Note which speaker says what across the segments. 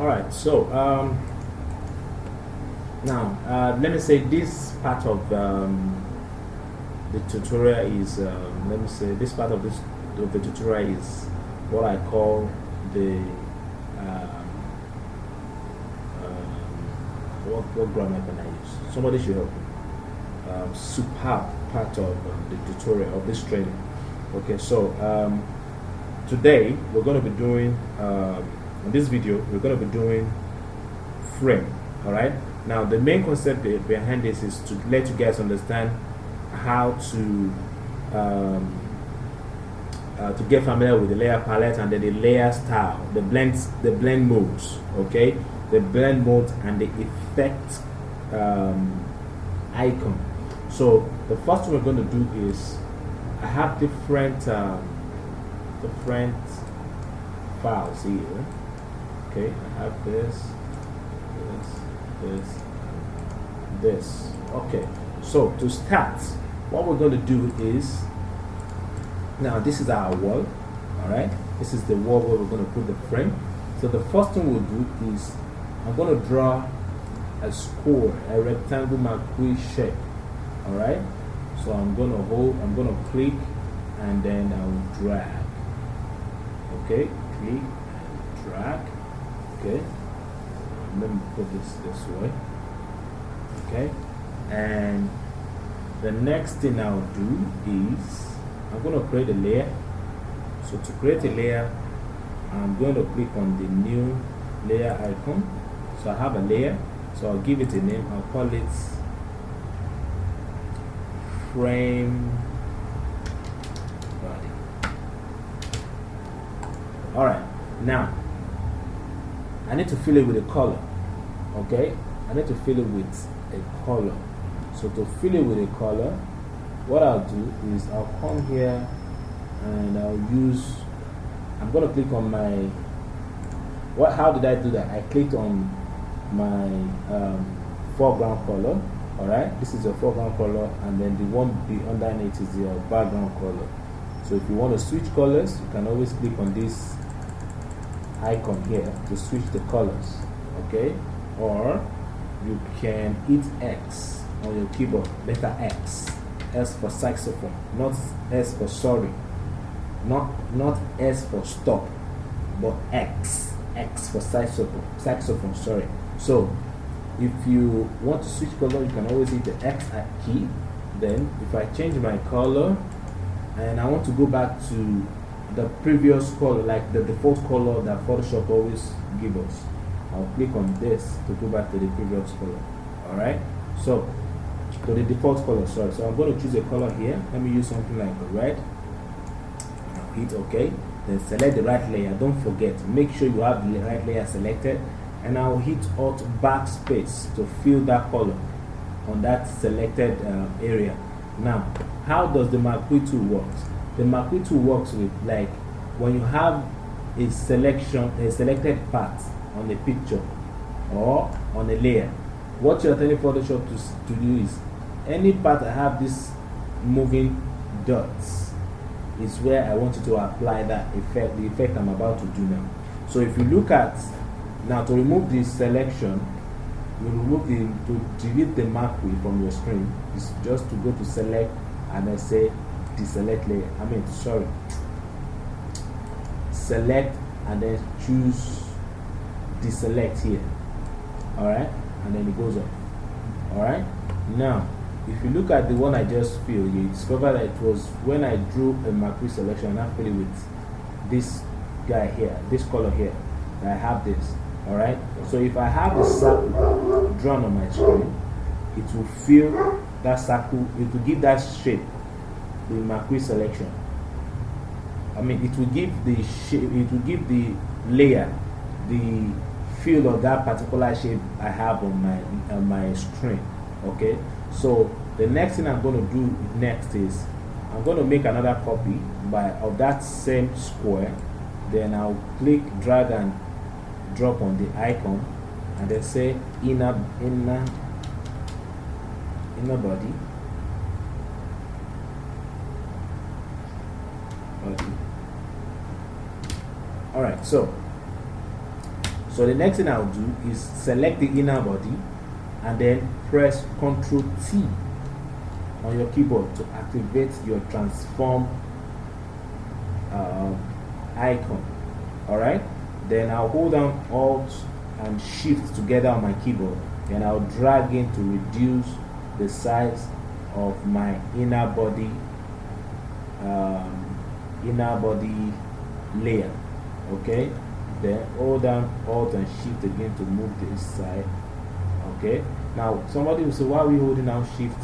Speaker 1: All right, so now let me say this part of the tutorial is let me say this part of the tutorial is what I call the what grammar can I use? Somebody should help me. Superb part of the tutorial of this training. Okay, so today we're going to be doing in this video we're going to be doing frame. All right, now the main concept behind this is to let you guys understand how to get familiar with the layer palette and then the layer style, the blend modes. Okay, the blend modes and the effect icon. So the first thing we're going to do is I have different files here. Okay, I have this. Okay, so to start, what we're going to do is, now this is our wall. All right, this is the wall where we're going to put the frame. So the first thing we'll do is I'm going to draw a square, a rectangle McQueen shape. All right, so I'm going to click and then I will drag. Okay, click and drag. Okay, let me put this way. Okay, and the next thing I'll do is I'm going to create a layer. So to create a layer, I'm going to click on the new layer icon. So I have a layer, so I'll give it a name. I'll call it frame body. All right, now I need to fill it with a color. Okay, I need to fill it with a color. So to fill it with a color, what I'll do is I'll come here and I'm going to click on my, how did I do that? I clicked on my foreground color. All right, this is your foreground color, and then the one underneath is your background color. So if you want to switch colors, you can always click on this icon here to switch the colors. Okay, or you can hit X on your keyboard, letter X. S for saxophone, not S for sorry, not S for stop, but X for saxophone, sorry. So if you want to switch color, you can always hit the X key. Then if I change my color and I want to go back to the previous color, like the default color that Photoshop always gives us, I'll click on this to go back to the previous color. All right, so to the default color, sorry. So I'm going to choose a color here. Let me use something like red. I'll hit OK. Then select the right layer. Don't forget, make sure you have the right layer selected. And I'll hit Alt backspace to fill that color on that selected area. Now, how does the McQueen tool work? The McQueen tool works with, like, when you have a selected part on a picture or on a layer, what you're telling Photoshop to do is, any part I have this moving dots is where I want you to apply that effect, the effect I'm about to do now. So if you look at, now to remove this selection, to delete the McQueen from your screen, is just to go to select and then say deselect layer. Select and then choose deselect here. Alright, and then it goes off. Alright, now if you look at the one I just filled, you discover that it was when I drew a McQueen selection and I fill it with this guy here, this color here, that I have this. Alright, so if I have the circle drawn on my screen, it will fill that circle, it will give that shape the McQueen selection. It will give the shape, it will give the layer the feel of that particular shape I have on my screen. Okay, so the next thing I'm going to do next is I'm going to make another copy of that same square. Then I'll click, drag and drop on the icon and then say inner body. Alright, so So the next thing I'll do is select the inner body and then press Ctrl T on your keyboard to activate your transform icon. Alright, then I'll hold down Alt and Shift together on my keyboard, and I'll drag in to reduce the size of my inner body layer. Okay, then hold down Alt and Shift again to move this side. Okay, now somebody will say, why are we holding down Shift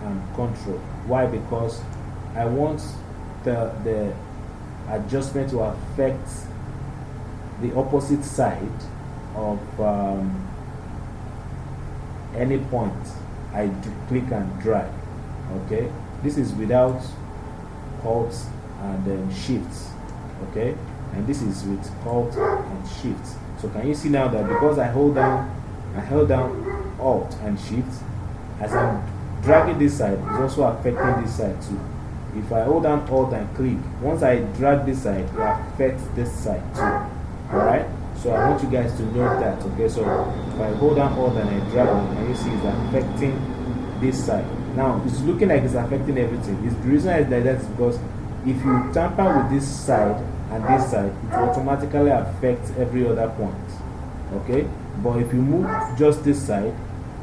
Speaker 1: and Control? Why? Because I want the adjustment to affect the opposite side of any point I click and drag. Okay, this is without Alt and then Shift. Okay, and this is with Alt and Shift. So can you see now that because I held down Alt and Shift, as I'm dragging this side, it's also affecting this side too. If I hold down Alt and click, once I drag this side, it affects this side too. Alright? So I want you guys to note that. Okay, so if I hold down Alt and I drag it, and you see it's affecting this side. Now it's looking like it's affecting everything. The reason I did that is because if you tamper with this side and this side, it will automatically affect every other point. Okay? But if you move just this side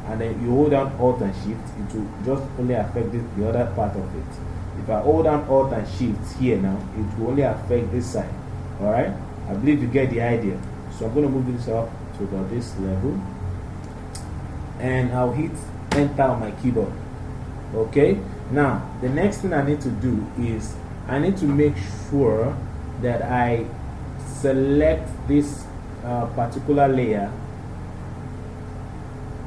Speaker 1: and then you hold down Alt and Shift, it will just only affect the other part of it. If I hold down Alt and Shift here now, it will only affect this side. Alright? I believe you get the idea. So I'm going to move this up to about this level. And I'll hit Enter on my keyboard. Okay? Now, the next thing I need to do is I need to make sure that I select this particular layer.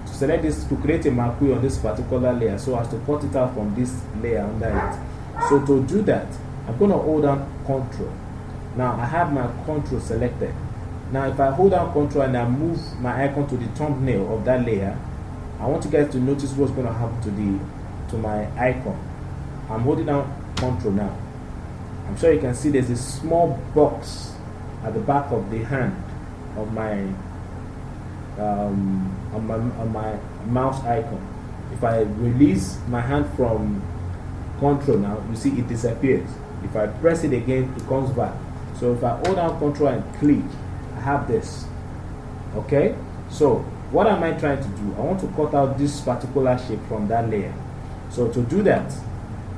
Speaker 1: To select this, to create a marquee on this particular layer so as to cut it out from this layer under it. So to do that, I'm going to hold down Ctrl. Now I have my Ctrl selected. Now if I hold down Ctrl and I move my icon to the thumbnail of that layer, I want you guys to notice what's going to happen to my icon. I'm holding down Ctrl now. I'm sure you can see there's a small box at the back of the hand of my on my mouse icon. If I release my hand from Ctrl now, you see it disappears. If I press it again, it comes back. So if I hold down Ctrl and click, I have this. Okay? So what am I trying to do? I want to cut out this particular shape from that layer. So to do that,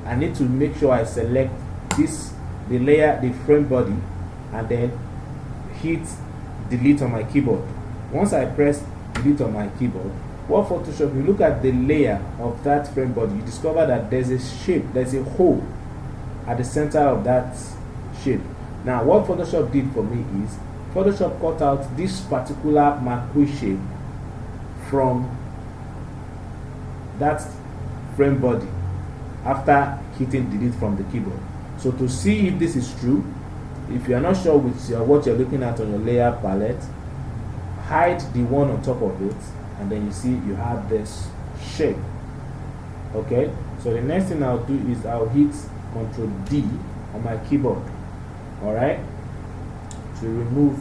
Speaker 1: I need to make sure I select the layer, the frame body, and then hit delete on my keyboard. Once I press delete on my keyboard, what Photoshop, you look at the layer of that frame body, you discover that there's a shape, there's a hole at the center of that shape. Now what Photoshop did for me is Photoshop cut out this particular marquee shape from that frame body after hitting delete from the keyboard. So to see if this is true, if you are not sure with what you're looking at on your layer palette, hide the one on top of it, and then you see you have this shape. Okay, so the next thing I'll do is I'll hit Ctrl D on my keyboard. Alright, to remove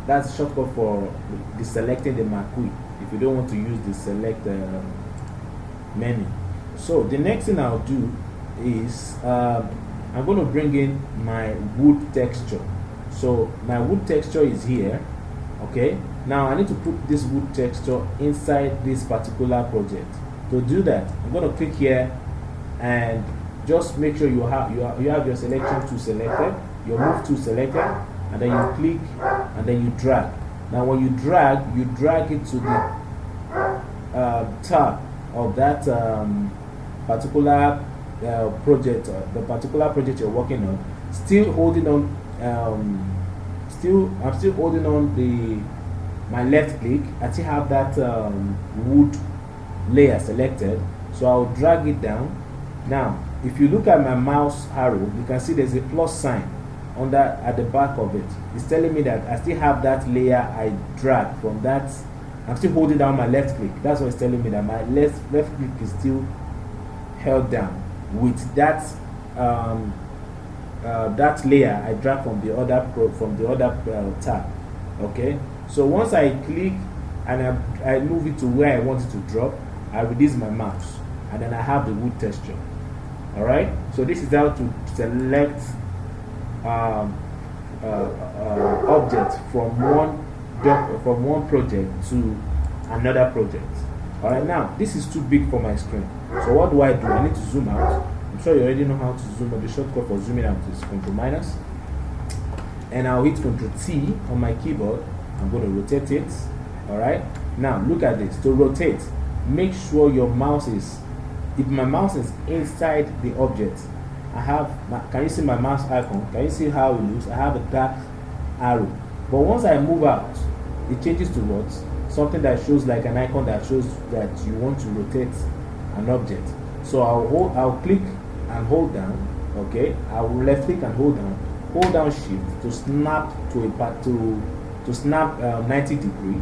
Speaker 1: that's shortcut for deselecting the marquee if you don't want to use the select menu. So the next thing I'll do is I'm going to bring in my wood texture. So my wood texture is here. Okay, now I need to put this wood texture inside this particular project. To do that, I'm going to click here and just make sure you have your selection tool selected, your move tool selected, and then you click and then you drag. Now when you drag it to the tab of that particular project, the particular project you're working on. Still holding on. I'm still holding on my left click. I still have that wood layer selected, so I'll drag it down. Now if you look at my mouse arrow, you can see there's a plus sign at the back of it. It's telling me that I still have that layer I dragged from that. I'm still holding down my left click. That's what it's telling me, that my left click is still held down with that that layer I dragged from the other tab. Okay, so once I click and I move it to where I want it to drop, I release my mouse and then I have the wood texture. Alright, so this is how to select object from one project to another project. Alright, now this is too big for my screen. So what do? I need to zoom out. I'm sure you already know how to zoom out. The shortcut for zooming out is Ctrl-, and I'll hit Ctrl-T on my keyboard. I'm going to rotate it. Alright, now look at this. To rotate, make sure your mouse is, if my mouse is inside the object, I have, can you see my mouse icon? Can you see how it looks? I have a dark arrow. But once I move out, it changes to what? Something that shows like an icon that shows that you want to rotate an object. So I'll click and hold down. Okay, I'll left click and hold down shift to snap to a part to snap 90 degree,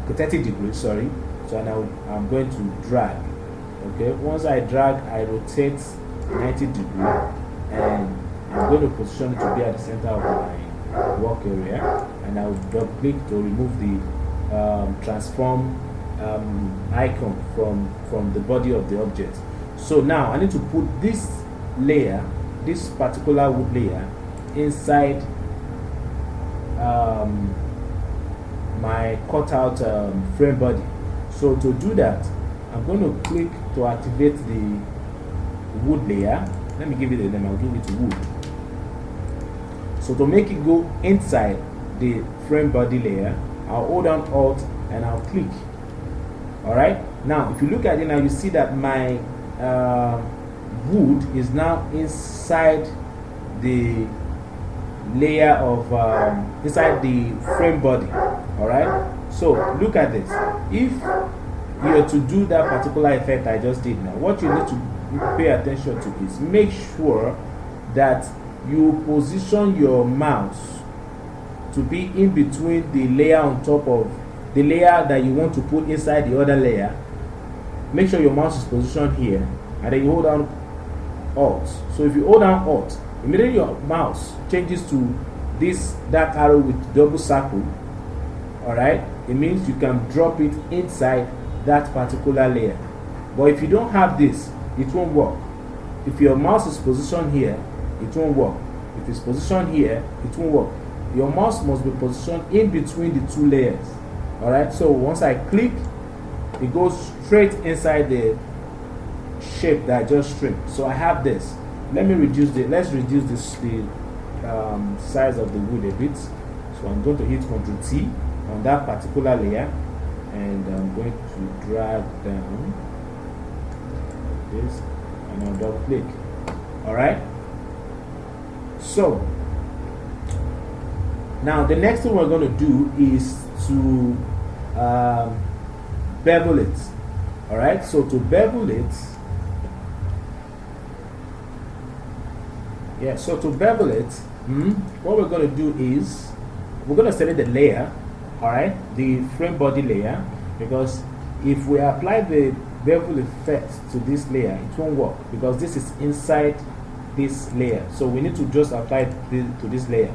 Speaker 1: okay, 30 degrees, sorry. So now I'm going to drag. Okay, once I drag, I rotate 90 degree, and I'm going to position it to be at the center of my work area, and I'll double click to remove the transform icon from the body of the object. So now I need to put this layer, this particular wood layer, inside my cutout frame body. So to do that, I'm going to click to activate the wood layer. Let me give it a name. I'll give it wood. So to make it go inside the frame body layer, I'll hold down Alt and I'll click. Alright, now if you look at it now, you see that my wood is now inside the layer of inside the frame body. Alright, so look at this. If you're to do that particular effect I just did now, what you need to pay attention to is make sure that you position your mouse to be in between the layer on top of the layer that you want to put inside the other layer. Make sure your mouse is positioned here, and then you hold down Alt. So if you hold down Alt, immediately your mouse changes to this dark arrow with double circle. Alright, it means you can drop it inside that particular layer. But if you don't have this, it won't work. If your mouse is positioned here, it won't work. If it's positioned here, it won't work. Your mouse must be positioned in between the two layers. Alright, so once I click, it goes straight inside the shape that I just trimmed. So I have this. Let's reduce the size of the wood a bit. So I'm going to hit Ctrl-T on that particular layer, and I'm going to drag down like this, and I'll double click. Alright, so now the next thing we're going to do is to bevel it. Alright, so to bevel it, what we're going to do is we're going to select the layer, alright, the frame body layer, because if we apply the bevel effect to this layer, it won't work because this is inside this layer. So we need to just apply it to this layer.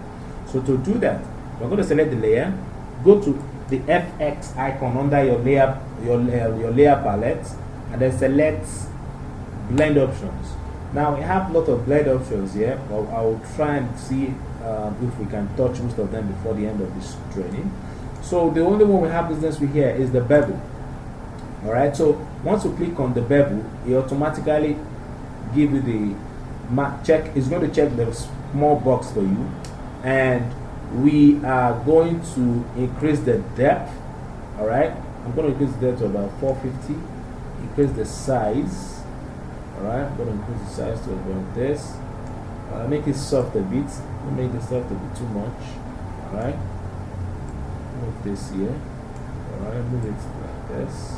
Speaker 1: So to do that, we're going to select the layer, go to the FX icon under your layer palette, and then select blend options. Now we have a lot of blend options here, but I will try and see if we can touch most of them before the end of this training. So the only one we have business with here is the bevel. Alright, so once you click on the bevel, it automatically give you the check. It's going to check the small box for you, and we are going to increase the depth. Alright, I'm going to increase the depth to about 450, increase the size. Alright, I'm going to increase the size to about this. Make it soft a bit. Don't make the soft a bit too much. Alright, move this here. Alright, move it like this.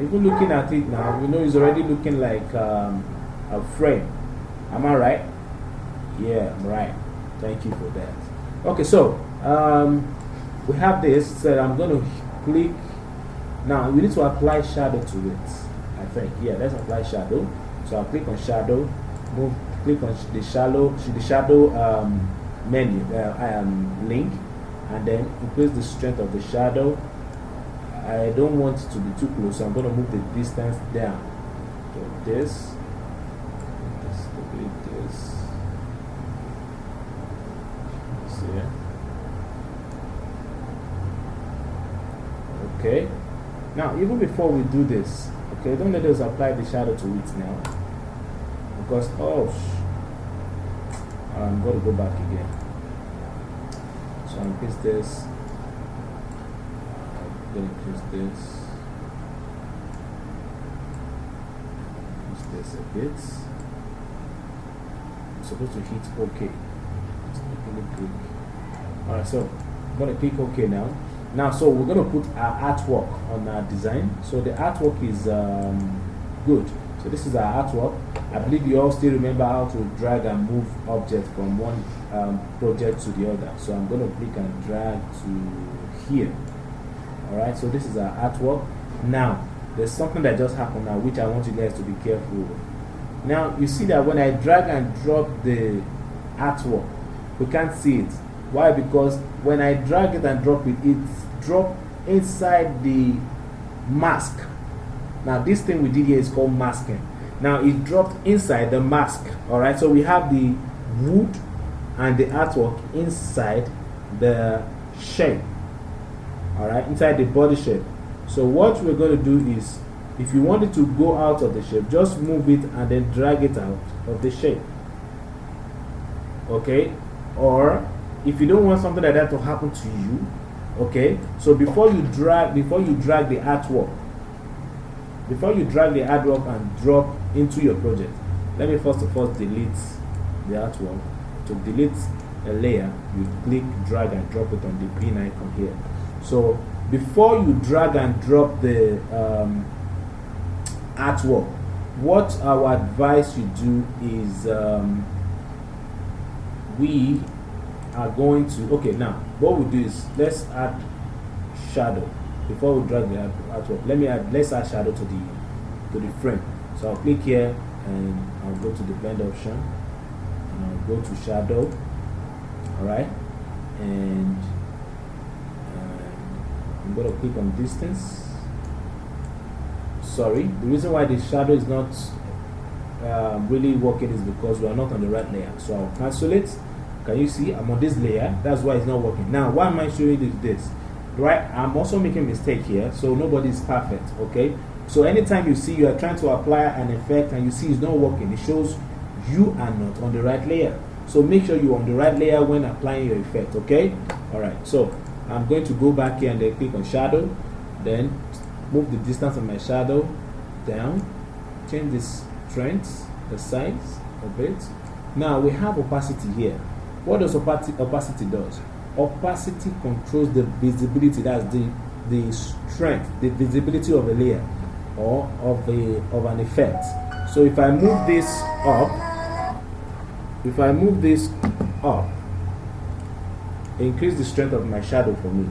Speaker 1: Even looking at it now, you know it's already looking like a frame. Am I right? Yeah, I'm right. Thank you for that. Okay, so we have this. So I'm going to click. Now we need to apply shadow to it. I think, yeah, let's apply shadow. So I'll click on shadow. Click on the shadow menu link, and then increase the strength of the shadow. I don't want it to be too close, so I'm going to move the distance down to this. See? Okay. Now, even before we do this, okay, don't let us apply the shadow to it now, because I'm going to go back again. So I'll increase this. I'm going to increase this. Increase this a bit. I'm supposed to hit OK. Click. Alright, so I'm going to click OK now. Now, so we're going to put our artwork on our design. So the artwork is good. So this is our artwork. I believe you all still remember how to drag and move objects from one project to the other. So I'm going to click and drag to here. Alright, so this is our artwork. Now, there's something that just happened now which I want you guys to be careful with. Now, you see that when I drag and drop the artwork, we can't see it. Why? Because when I drag it and drop it, it's dropped inside the mask. Now, this thing we did here is called masking. Now, it dropped inside the mask. Alright, so we have the wood and the artwork inside the shape. Alright, inside the body shape. So what we're going to do is, if you want it to go out of the shape, just move it and then drag it out of the shape. Okay? Or if you don't want something like that to happen to you, okay? So before you drag the artwork, and drop into your project, let me first of all delete the artwork. To delete a layer, you click drag and drop it on the pin icon here. So before you drag and drop the artwork, what I would advise you do is we are going to, okay, now what we'll do is let's add shadow before we drag the artwork. Let's add shadow to the frame. So I'll click here and I'll go to the blend option and I'll go to shadow. Alright, and I'm going to click on distance. Sorry, the reason why the shadow is not really working is because we are not on the right layer. So I'll cancel it. Can you see I'm on this layer? That's why it's not working. Now, why am I showing you this? Right, I'm also making a mistake here, so nobody is perfect. Okay, so anytime you see you are trying to apply an effect and you see it's not working, it shows you are not on the right layer. So make sure you're on the right layer when applying your effect. Okay, all right, so I'm going to go back here and then click on shadow, then move the distance of my shadow down, change the strength, the size of it. Now we have opacity here. What does opacity does? Opacity controls the visibility, that's the strength, the visibility of a layer or of an effect. So if I move this up, increase the strength of my shadow for me.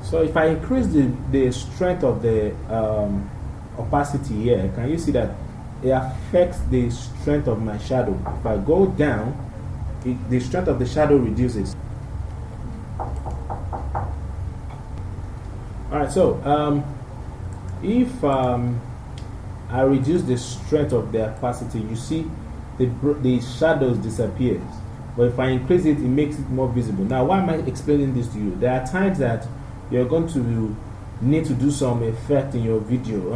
Speaker 1: So if I increase the strength of the opacity here, can you see that it affects the strength of my shadow? If I go down, the strength of the shadow reduces. Alright, so if I reduce the strength of the opacity, you see the shadows disappears. But if I increase it, it makes it more visible. Now, why am I explaining this to you? There are times that you're going to need to do some effect in your video.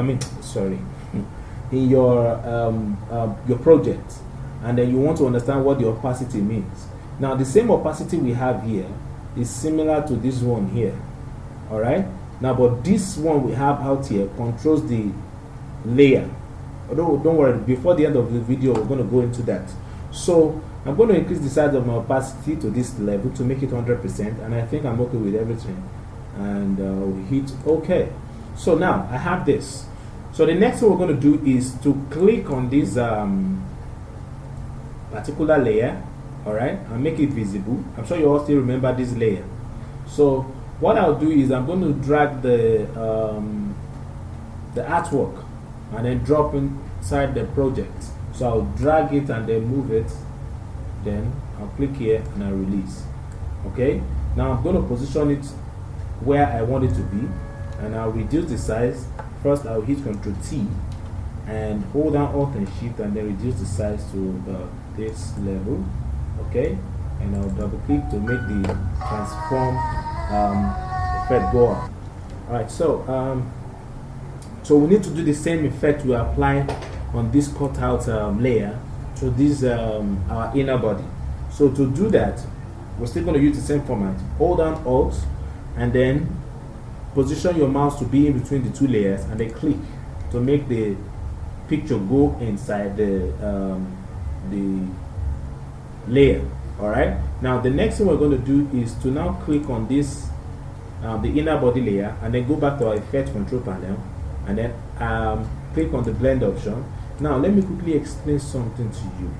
Speaker 1: In your project, and then you want to understand what the opacity means. Now, the same opacity we have here is similar to this one here. All right. Now, but this one we have out here controls the layer. Although, don't worry. Before the end of the video, we're going to go into that. So I'm going to increase the size of my opacity to this level to make it 100%, and I think I'm okay with everything. And we hit OK. So now I have this. So the next thing we're going to do is to click on this particular layer, all right, and make it visible. I'm sure you all still remember this layer. So what I'll do is I'm going to drag the artwork and then drop inside the project. So I'll drag it and then move it. Then I'll click here and I'll release. Okay, now I'm going to position it where I want it to be, and I'll reduce the size. First I'll hit Ctrl T and hold down Alt and Shift, and then reduce the size to this level. Okay, and I'll double click to make the transform effect go on. Alright, so we need to do the same effect we apply on this cutout layer to this our inner body. So to do that, we're still going to use the same format. Hold down Alt and then position your mouse to be in between the two layers, and then click to make the picture go inside the layer. Alright, now the next thing we're going to do is to now click on this the inner body layer, and then go back to our effect control panel, and then click on the blend option. Now let me quickly explain something to you.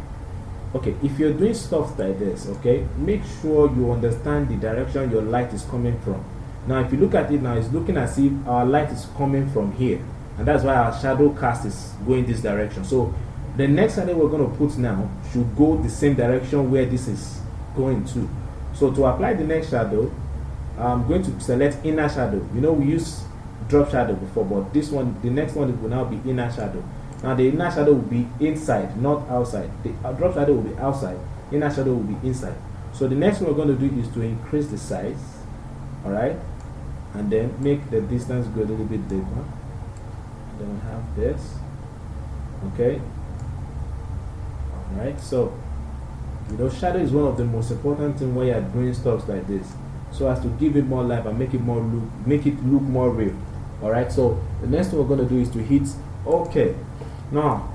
Speaker 1: Okay, if you're doing stuff like this, okay, make sure you understand the direction your light is coming from. Now if you look at it now, it's looking as if our light is coming from here, and that's why our shadow cast is going this direction. So the next shadow we're going to put now should go the same direction where this is going to. So to apply the next shadow, I'm going to select inner shadow. You know, we used drop shadow before, but this one, the next one, will now be inner shadow. Now the inner shadow will be inside, not outside. The drop shadow will be outside, inner shadow will be inside. So the next thing we're going to do is to increase the size, alright, and then make the distance go a little bit bigger. Then we have this, okay. Alright, so you know, shadow is one of the most important things when you're doing stuff like this, so as to give it more life and make it look more real. Alright, so the next thing we're going to do is to hit OK. Now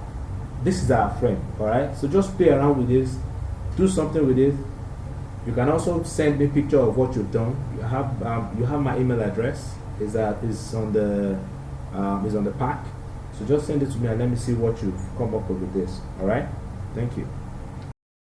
Speaker 1: this is our frame. Alright, so just play around with this, do something with it. You can also send me a picture of what you've done. You have my email address, is on the pack, so just send it to me and let me see what you've come up with this. Alright, thank you.